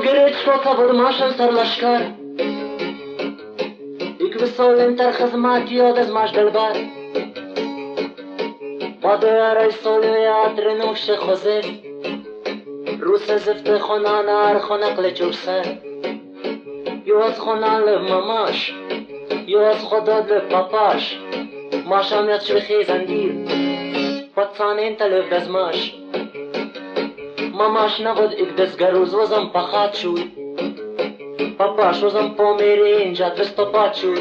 گرچکو کبود ماشن سر لشکر یک بسولن تر خدمت یاد از ماش دلبر با دویارای سولیات رنوش خوزه روس زفت خونان ار خونق لچوبسه یو از خونان لماماش یو از خداد لپاپاش ماشام یاد شلخی زندیر پتسانین تلف دزماش ماماش نبود ایک دزگروز وزم پخات شد پاپاش وزم پامیری اینجا دستوپات شد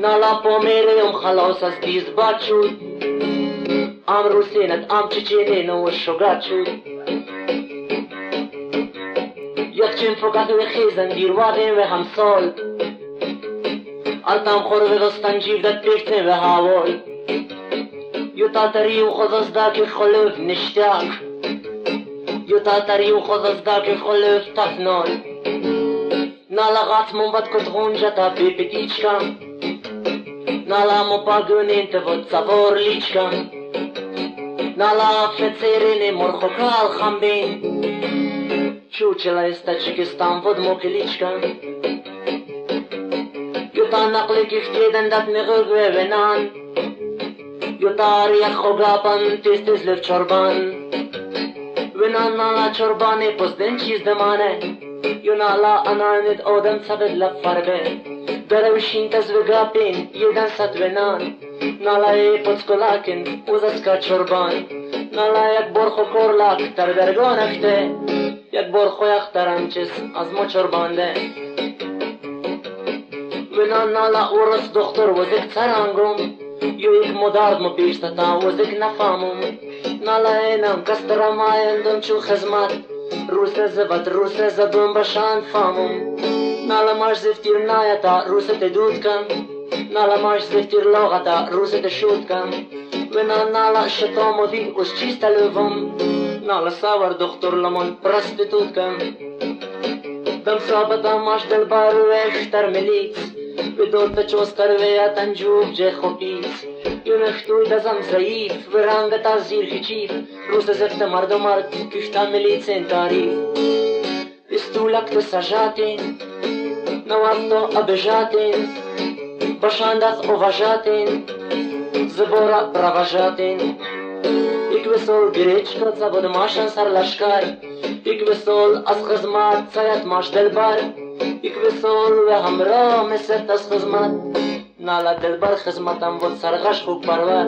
نالا پامیری خلاص از دیز بات شد ام روسینت ام چچینی نو شگات شد یک چین فقط و خیزن دیر وادیم و همسال التام خور و دستان دت پیکتن و هاوال یو تاتری و خود دا که خلوف نشتاق یو تاتری و خود دا که خلوف تفنال نالا غات منبت کت غونجا تا پیپتیچکم نالا مپاگونین تفت سبور لیچکم نالا فتسیرین مرخوکال خمبین چوچلا استا چکستان ود موکلیچکم یو تا نقلی کفتیدن دت مغگوه ونان یو تا ریخ خوگاپن تیز تیز لف چربان ونان نالا چربانه پسدن چیز دمانه یو نالا انانید آدم سبد لف فربه دروشین تز وگاپین یدن ست ونان نالا ای پسکلاکن وزسکا چربان نالا یک برخو کرلاک تر درگانکته یک برخو یخترم چیز از مو چربانده ونان نالا ورس دختر وزک سرانگم یو یک مداد مو پیشتا وزک نفامم نالا اینم کسترم آیندم چو خزمت روس زبط روس زدون بشان فامم نالا ماش زفتیر نایتا روس تدود کم نالا ماش زفتیر لاغتا روس تشود کم ونان نالا شتامو دی اس چیز تلوم نالا ساور دختر لمن پرستیتود کم دم ثابتا ماش دلبارو اختر ملیت بدون چوستر ویا تنجوب جه خوپیت یو نختوی دزم ضعیف و رنگتا زیر خیچیف روس زفت مرد و مرد کشتا ملیت سین تاریف استولک تو سجاتین نواتو ابجاتین بشاندت اوواجاتین زبورا براواجاتین یک وسول گریچکو زبود ماشن سر لشکر یک وسول از خزمت سایت ماش دلبر یک وسول و همراه مثل از خزمت نالا دلبر خزمتم بود سرغش خوب پرور